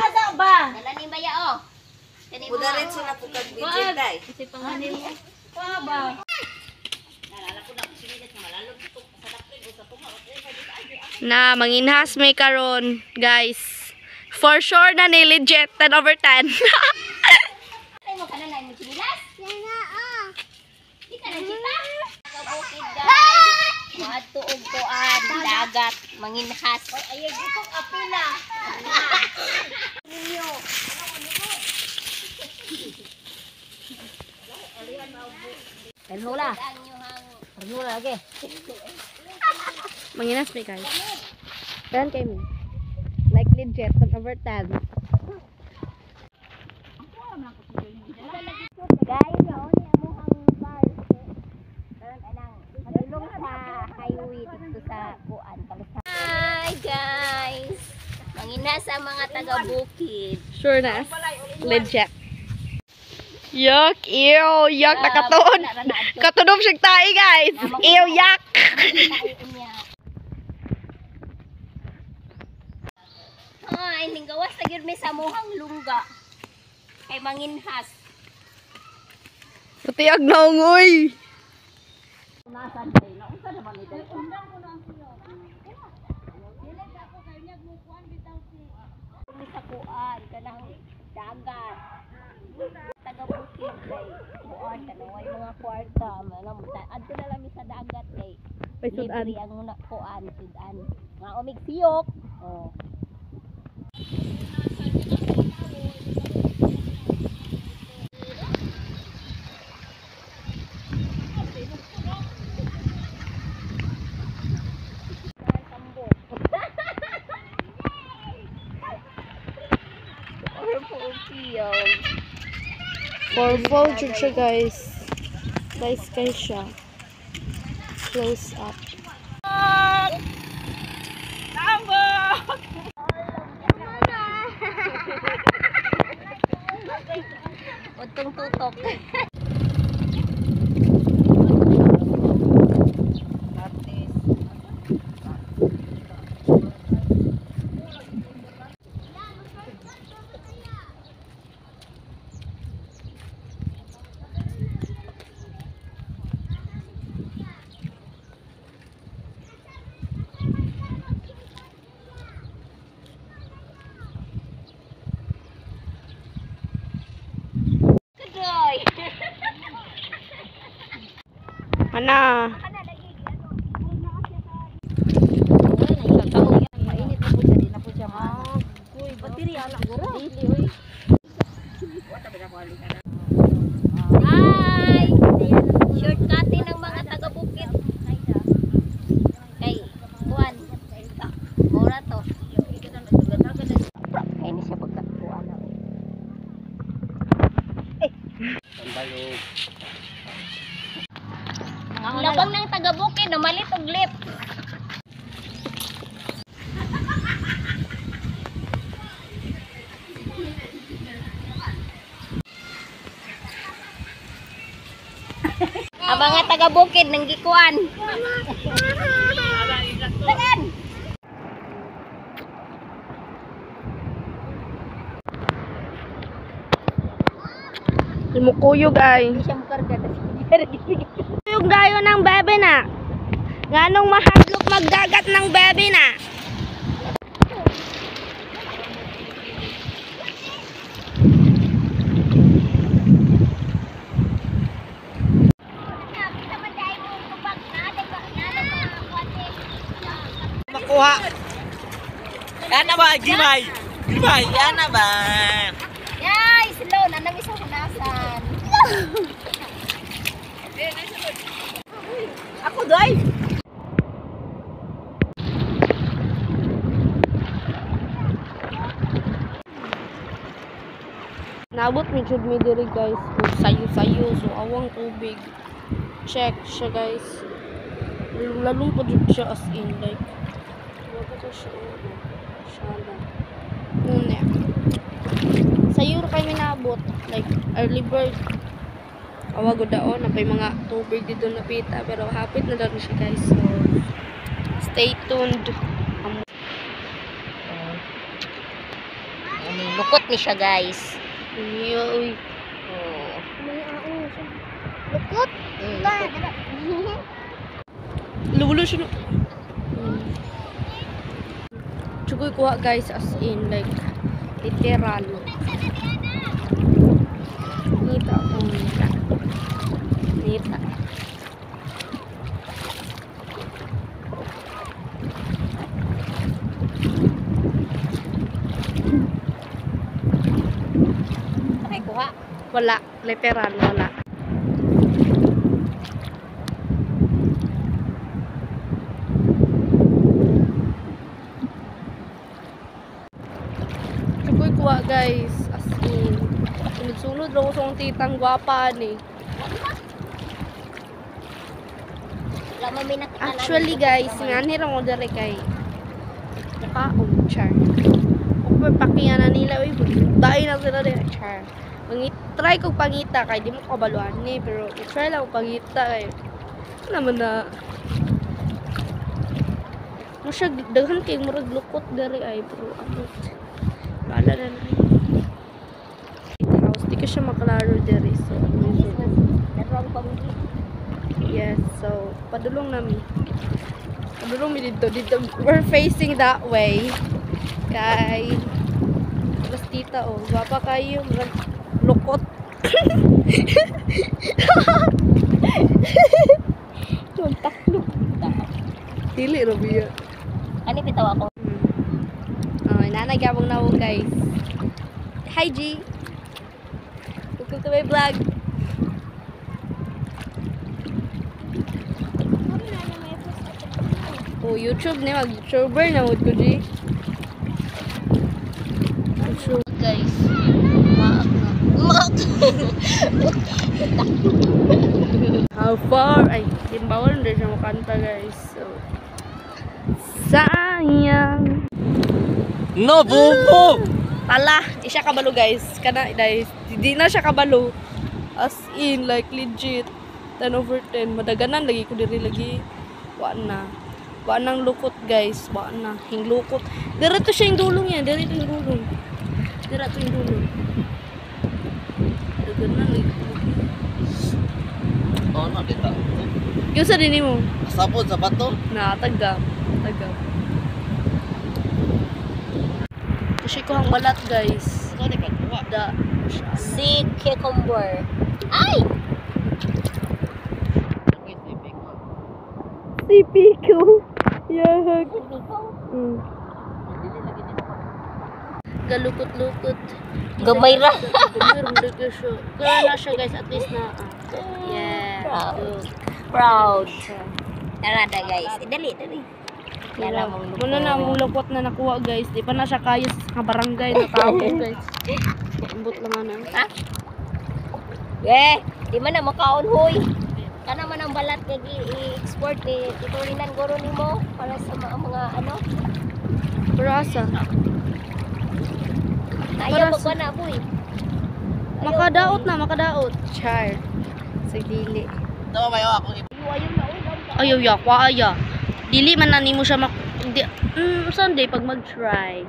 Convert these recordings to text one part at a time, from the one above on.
Nada ba? Dala ni Baya oh. Udaretso na po kag-video day. Kasi panganin mo. Pa ba? Na manginhas may karon, guys. For sure na ni legit 10/10. Ay mo kana na mo sinilas? Yan na ah. Di ka na kita. Kabukid guys. Maadto og tuan dagat manginhas. Ay gitong apila. Ninyo. Hula. Hula lagi. Manginhas may guys. Dan kay mo. Like legit 10/10. Guys, naon ni amo ang bar. Karon anang padulong sa highway dito sa kuan Kalusan. Hi guys. Manginhas ang mga taga-bukid. Sure na. Legit. Yuck, ew, yuck, nakatuon. Katunog siya tayo, guys. Ew, yuck. Ay, ninggawas na gyud mi sa muhang lungga. Kay manginhas. Putiag na ungoy. Nasan tay na unsa naman ito? Undang ko na ang siyo. Dili ako kay niya mo kuan bitaw si. Kung sa kuan kanang dagat. Taga-bukid kay kuan kanang way mga kwarta manam adto na lang mi sa dagat kay. May sudan. Libre ang una kuan sudan. Nga umig siyok. Oh. For vulture siya, guys. Guys, guys siya. Close up. Utong tutok. Mana? Hi! Shortcutin ng mga taga-bukid. Kay, kuan. Mura to. Kaya ni siya pagkatuan. Ang labang ng taga-bukid, umalit og lip. Ang mga taga-bukid nang gikuan. Tagan! Lumukuyog ay. Hindi siya makarga. Kuyog dayo ng bebe na. Nganong mahadlok magdagat ng bebe na. Makuha. Yana ba, Gimay? Gimay, yana ba? Yay! Slow! Nanami sa hunasan. Ako, doy. Nabot mi jud mi diri, guys. Sayo-sayo, so awang tubig. Check siya, guys. Lalong po jud siya as in like. Wala ko siya. Shala. Una. Sayo ra kay minabot like early bird. Awa gud daon napay mga tubig dito napita pero hapit na daw siya, guys. So stay tuned. Ani lukot ni siya guys. Iya, uy. Oh. Lukot. Lulo siya. Chukoy kuha guys, as in like literal. Nita ako nita. Nita. Ay kuha. Wala, literal wala. Chukoy kuha guys, as in. Sunod-sunod lang ko sa akong titang gwapa ni. Wala mo may nakita na- Actually guys, ngani lang ko dere kay nakaon char. Kung pakiyan na nila uy, dai na sila dere char. Try ko pangita kay di mo kabaluan ni, pero try lang ko pangita kay ano naman na mo siya daghan kay murag lukot dere ay, pero ano wala na na. House di ka siya maklaro dere, so ano yun. Darong pamilya. Yes, so padulong nami. Padulong mi dito. We're facing that way. Kay mas tita oh, gwapa kayo, murag lukot. Taklok. Dili ra biya. Ani bitaw ako. Oh, nanagabong na mo guys. Hi G. Welcome to my vlog. Oh, YouTube ni mag-YouTuber na mo ko G. YouTube guys. Maak na. Mak. How far? Ay, bawal na siya makanta guys. So, sayang. No, bubo! Pala, di siya kabalo guys. Kana, guys, di na siya kabalo. As in, like legit. 10/10. Madaganan lagi ko diri lagi. Wa na. Wa nang lukot guys. Wa na. Hing lukot. Diretso siya yung dulong yan. Diretso yung dulong. Diretso yung dulong. Daganan lagi. Oh, no, dito. Yung sa dini mo? Sabon sa bato. Na, tagam. Tagam. Kasi ko ang balat guys. Ano di pagkuha? Da. Si cucumber. Ay! Si Pico. Yahag. Galukot-lukot. Gamay ra. Kaya na siya guys, at least na. Yeah. Proud. Proud. Tara na guys. Dali, dali. Kaya mong Muna na mong lukot na nakuha guys. Di pa na siya kaya sa barangay na tao guys. Ambot lang na. Ha? Di man na makaon hoy. Kana man ang balat kay i-export ni titulinan guro nimo para sa mga ano. Pero asa? Ayaw mo ba na boy? Makadaot na, makadaot. Char. Sa dili. Tama ba yun ako? Ayaw na ulam. Ayaw yakwa, aya. Dili man na nimo siya Sunday pag mag-try.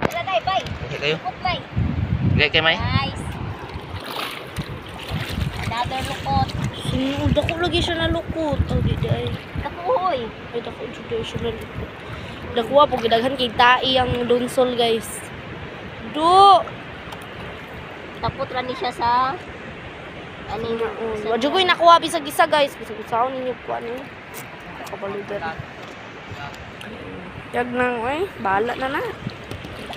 Tara dai, bye. Okay kayo? Cook dai. Okay kay May? Guys. Another lukot. Dako lagi siya na lukot. Oh, di ay. Kapuhoy. Ay, dako siya na lukot. Dakuha po, gidaghan kay tai ang donsol guys. Do! Tapot ra ni siya sa ano yung Wadyo ko'y nakuha bisag-isa guys. Bisag-isa ninyo po ano yun. Nakabaludan. Yag nang, ay, bahala na na.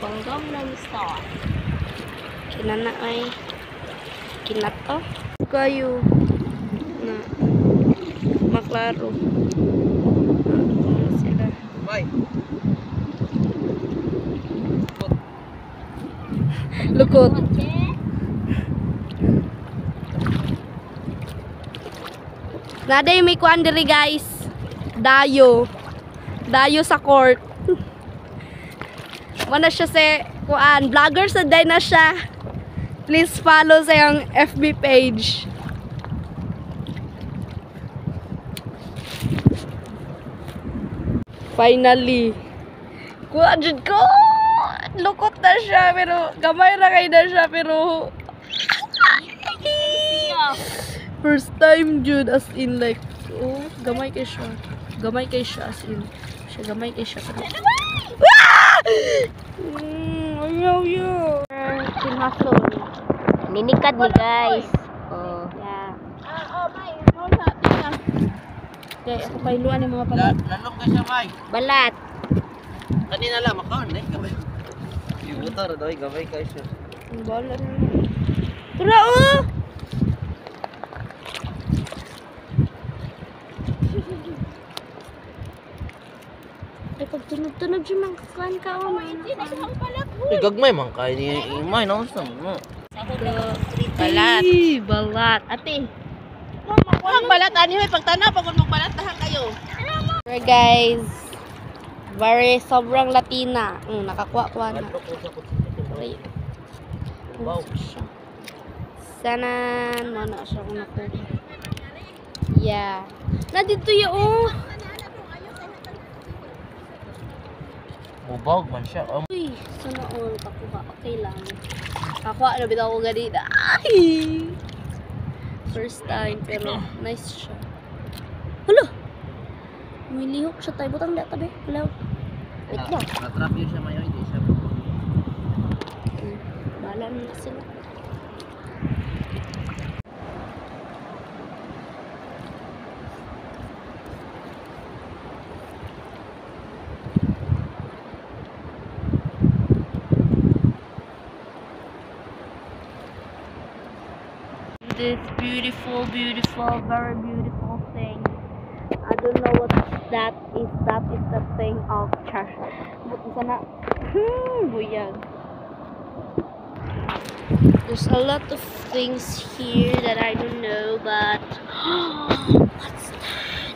panggam na ni Star. Kinana ay. Kinato. Kayo. Na. Maklaro. Sila. May. Lukot. Naday may kuan diri guys. Dayo. Dayo sa court. Mana siya sa kuan, vlogger sa day na siya. Please follow sa yung FB page. Finally. Kuan jud ko. Lukot na siya, pero gamay na kayo na siya, pero first time jud as in like, oh, gamay kay siya. Gamay kay siya as in. Siya gamay kay siya. Ayaw yun. Kinhason. Ninikad ni guys. Oh. Yeah. Okay, ako pailuan yung mga pala. Lalong ka siya, May. Balat. Kanina lang, makaon eh. Gamay. Yung motor, doy, gamay ka siya. Ang bala na. Tara, oh! Ay, pag tunog-tunog yung mga kakuan ka, oh. Gagmay man kaya ni Imay, nausap mo. Balat. Balat. Ate. Ang balat, ani hoy pagtanaw pag magbalat tahan kayo. Alright, guys. Very sobrang Latina. Nakakuha-kuha na. Ay. Wow. Sanan. Mana siya kung nakuha. Yeah. Na dito yung Mubawag man siya. uy, sana all kakuha. Okay lang. Kakuha na bitaw ko ganito. Ay! First time, pero nice siya. Hala! May lihok siya tayo. Butang data be. Hello. Wait lang. Natrap yun siya, May. Hindi siya. Bahala na sila. This beautiful, very beautiful thing. I don't know what that is. That is the thing of church. But sana, buyag. There's a lot of things here that I don't know, but what's that?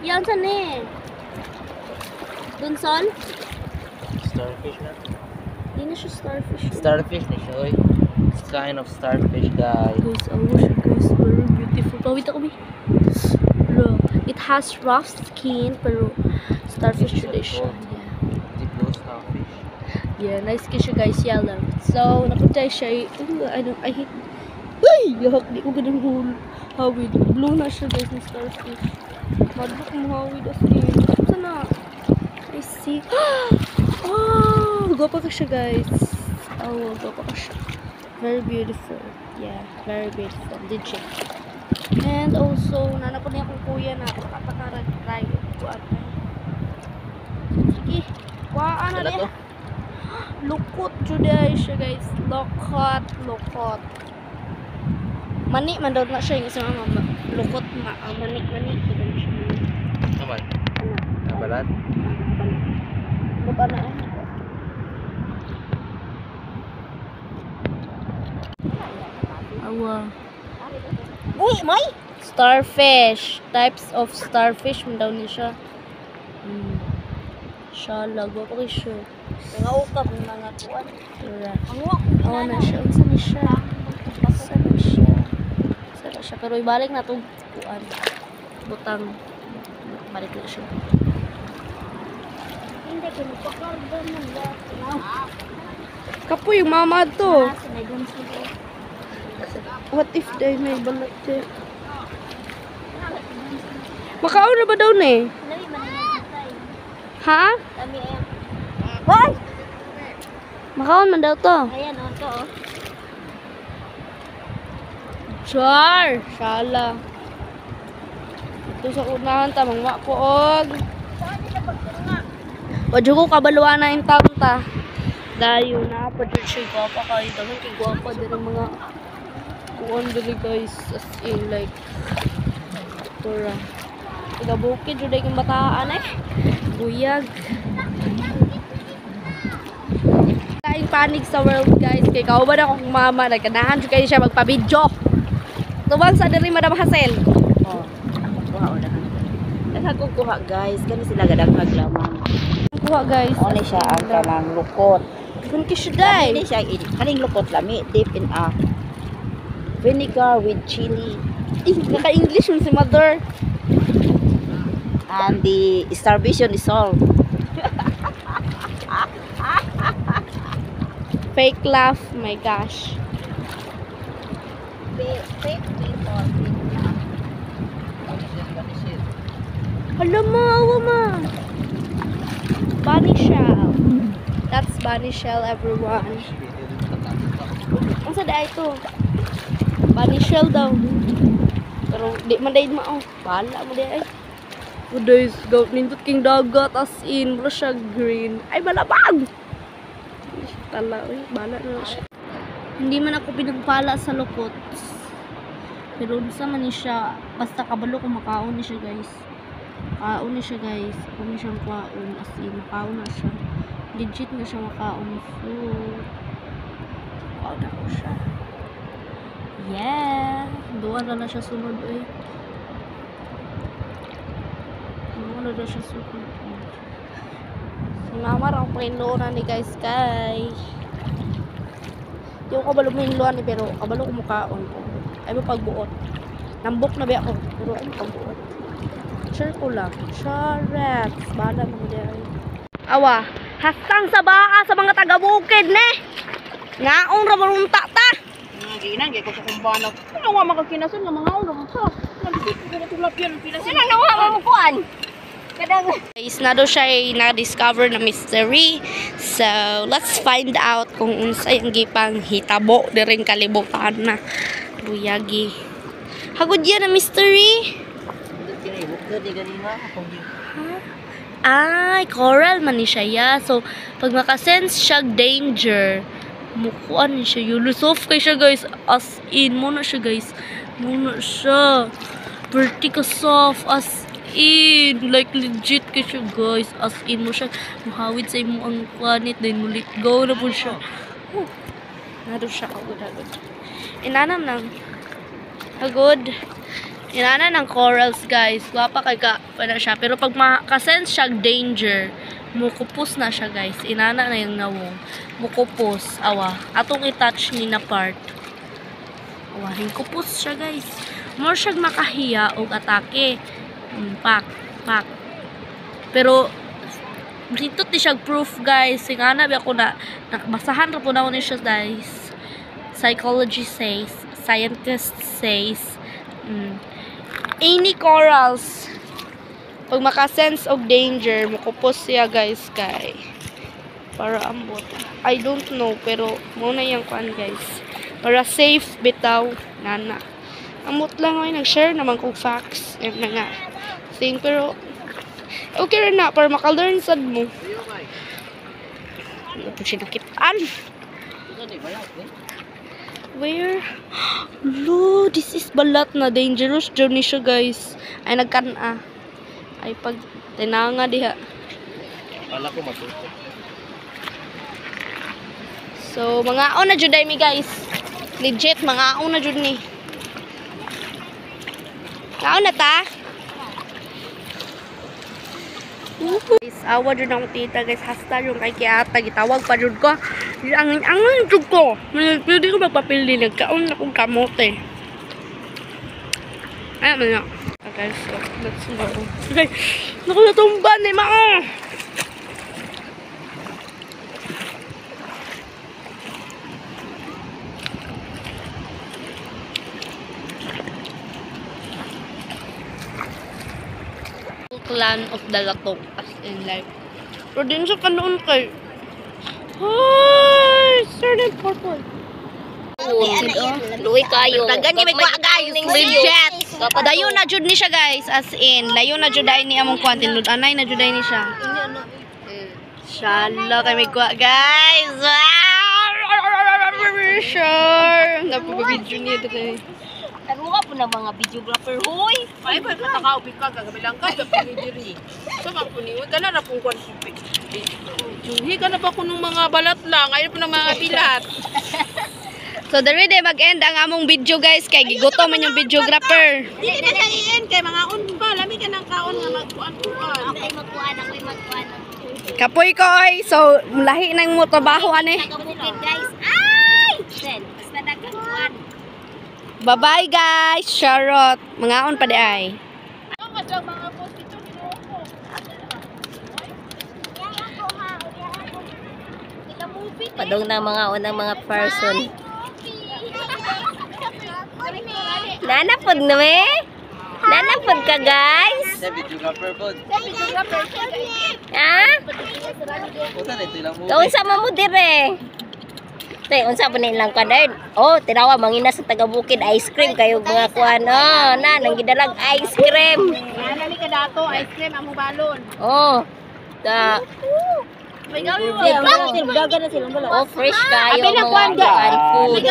Yan saan eh? Dun son? Starfish na. Di na siya starfish. Starfish na siya, oy. It's kind of starfish, guys. Guys, I wish it was very beautiful. Pawit ako, Bi. Look, it has rough skin, pero starfish tradition. Deep blue starfish. Yeah, nice kiss siya, guys. Yellow. So, napunta siya. I hate. Ay! Yahak, di ko ganun hawid. Blue na siya, guys, ng starfish. Madbuk mo hawid as in. Sana. I see. Oh! Gapa ka siya, guys. Oh, gapa ka siya. Very beautiful. Yeah, very beautiful. Legit. And also, nanapon niya akong kuya na pagkakakarag-try. Sige. Kuhaan na Wala niya. to. Lukot juday siya, guys. Lukot. Mani man daw na siya yung isang mga lukot. Mani. Naman. Nabalat. Baba na eh. Awa. Uy, May. Starfish. Types of starfish man daw ni siya. Shala, gwapo kay siya. Nangaukap ng mga kuwan. Tura. Awa na siya. Saan na siya? Saan na siya? Pero ibalik na itong kuwan. Butang. Balik na siya. Hindi ko nagpakardan ng lahat. Kapo yung mama to. May gunsig. What if they may balat siya? Makaon na ba daw na eh? Dali man ang tay. Ha? Kami ayan. Hoy! Makaon man daw to. Ayan on to. Oh. Char! Shala. Ito sa unahan ta, mangwa ko og. Wadyo ko kabaluan na yung taon ta. Dayo na, padyo siya gwapa kayo. Dagan kay gwapa din ang mga kuwan dili guys. As in like, tura. Igabukid, juday kong bataan eh. Buyag. Kaing panig sa world guys. Kay kauban akong mama. Nagkanahan siya kayo siya magpa-video. Tubang sa diri Madam Hazel. Oh. Kuha una. Daghang kuha guys, kani sila gadaghag lamang. Kuha guys. Only siya ang kanang lukot. Kun kiss day. Ini siya kaning lukot lami dip in a vinegar with chili. Naka-English mo si mother. And the starvation is solved. Fake laugh. My gosh. Fake people. Fake love. Banisir. Alam mo, awa mo. Bunny shell. That's bunny shell, everyone. Ang sada ito. Bunny shell daw. Pero di man dahil mao. Bahala mo dahil. Oh guys, nindot king dagat as in. Wala siya green. Ay, balabag! Tala, bahala na siya. Hindi man ako pinagpala sa lukot. Pero sa man ni siya, basta kabalo kung makaon ni siya guys. Makaon ni siya guys. Kung ni siyang kaon, as in, makaon na siya. Legit na siya makaon. So, makaon ako siya. Yeah! Doon na siya sunod eh. Doon na siya sunod. Sinamar ang pakinloon ni guys kay. Yung kabalo mo yung luan pero kabalo ko mukhaon ko. Ay mo pagbuot. Nambok na ba ako? Pero ay mo pagbuot. Sure ko lang. Charot. Bala mo diyan. Awa. Hastang sa baa sa mga taga-bukid ne. Ngaong ra marong tata. Ginang ko sa kumbano. Ano nga makakinason nga mga ulo mo ha? Nandito ko natulap yan pinasin. Ano nawa mo kuan? Kadang Guys, na daw siya ay na-discover na mystery. So, let's find out kung unsay ang gipang hitabo diring kalibutan na. Buyagi. Hagod yan na mystery. Ay, coral man ni siya ya. So, pag makasense siya danger, mukuan ni siya. Yulusov kay siya guys. As in, muna siya guys. Muna siya. Pretty ka soft. As in. Like legit kay siya guys. As in mo siya. Muhawid sa imo ang kwanit. Then mulit go na po siya. Nado siya. Hagod. Inanam ng hagod. Inana ng corals guys. Guwapa kay ka pa na siya. Pero pag makasense siya danger, mukupos na siya guys. Inana na yung nawong. Mukupos. Awa. Atong i-touch ni na part. Awa. Hingkupos siya guys. More siya makahiya o atake. Pak. Pero dito ti siya proof guys. Ingana ba ako na basahan ra po na ni siya guys. Psychology says. Scientists says. Any corals pag makasense of danger mukupos siya guys kay para ambot. I don't know pero muna yung kwan guys para safe bitaw nana ambot lang ay nag-share naman kong facts and mga thing pero okay rin na para makalearn sad mo ano po sinakitaan where? Lo, this is balat na dangerous journey siya guys. Ay nagkana. Ay pag tinanga diha. Kala ko matuto. So mga on na jud mi guys. Legit mga on na jud ni. Kaon na ta? Guys, awa jud ang tita guys. Hasta yung kay Kiata gitawag pa jud ko. Ang jud ko. Pwede ko magpapili nagkaon na kong kamote. Ay man na. Okay, so let's go. Okay. Naku natumban ni mao. Clan of the Latong as in like pero din siya kanoon kay hi certain purple luwi kayo. dagan niya may kwa guys legit dayo na jud ni siya guys as in layo na jud ay ni among kwantin anay na jud ay ni siya shala kay may kwa guys sure napabidyo niya today. Taruha po ng mga videographer, huy! Ay, ba katakaubig ka, kagabilang ka, diri. So, mapuniwag ka na na pong kwan. Juhi ka na ba ko ng mga balat lang, ayaw po ng mga bilat. So, dari day mag-end ang among video guys, kay gigutom man yung videographer. Hindi na sa i-end, kay mga unba, lami ka ng kaon nga magkuan-kuan. Ako'y magkuhan. Kapoy ko oy, so lahi nang mo trabaho ani. Taga-bukid guys. Ay! Then, basta nagkakuhan. Bye-bye guys, Charot. Mangaon pa di ay. Ang madlang mga post ito, niloko. Kita movie Padong ng mga unang mga person. Nanapod na me? Nanapod ka guys? Sa videographer po. Ha? Punta na ito lang mo. Kaunsa mo dire? Te, unsa pa nilang kanin? Oh, tinawa mangina sa taga-bukid ice cream kayo mga kuan. Oh, na nang gidalag ice cream. Nani ka dato, ice cream amo balon. Oh. Ta. Oh, fresh kayo mga kuan food.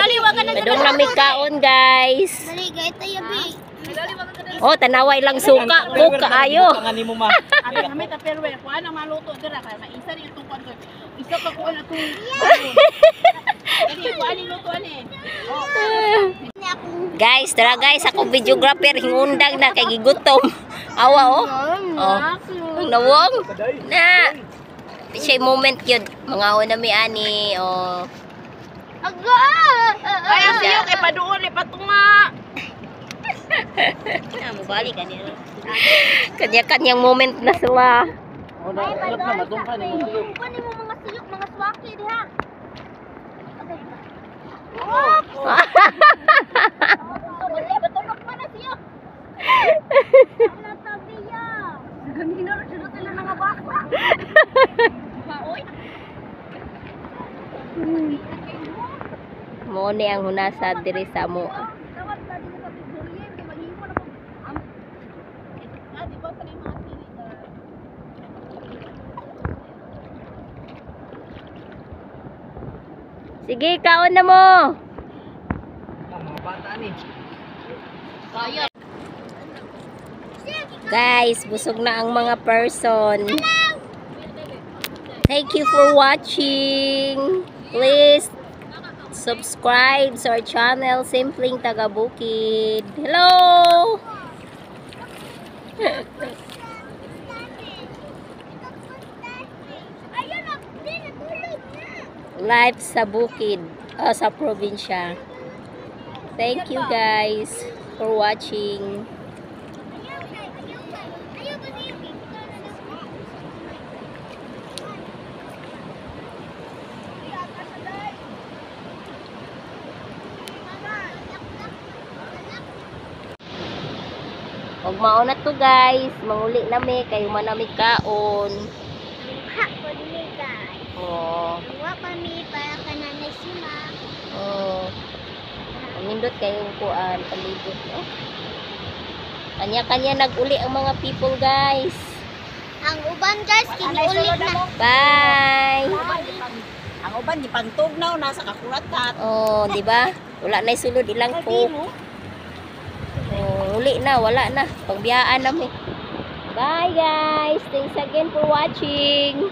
Padong lami kaon guys. Oh, tanaway lang suka. Cook kaayo. Pangani mo ma. Ate kami ta pero kuan ang maluto dira kay maisa ni itong kuan ko. Isa pa kuan atong. Dili kuan ni luto ani. Guys, tara guys, ako videographer hingundang na kay gigutom. Awa oh. Oh. Ang nawong. Na. Siya moment yun. Mga una mi ani. Oh. Ay ang siyo kay paduol patunga. Mabalik kanila. Kanya-kanyang moment na sila. Oh, na matong ka ni mo. Kunin mo mga siyok, mga swaki diha. Batulog pa na siyok. Ang tabiya. Gamino ro sila sila nga baka. Oy. Mo ni ang hunasa diri sa mo. Tawag ta din sa pigurye, kay maghimo na ko. Di ba sa mga sili ka? Sige, kaon na mo. Mga bata ni. Guys, busog na ang mga person. Thank you for watching. Please subscribe sa our channel, Simpleng Taga Bukid. Hello! Live sa Bukid, sa probinsya. Thank you guys for watching. Huwag mauna to guys, manguli nami, kayo manami kaon. Ha, pwede guys. Oh, Wa pa mi para kananay sima. oh. Pamindot kayo kuan, palibot. Oh. Kanya-kanya nag-uli ang mga people guys. Ang uban guys, kinuulit na. Bye! Ang uban di pantugnaw nasa kakurat kat. Oh, di ba? Wala na sulod ilang cook. Oh, uli na, wala na. Pagbiyaan namin. Bye guys. Thanks again for watching.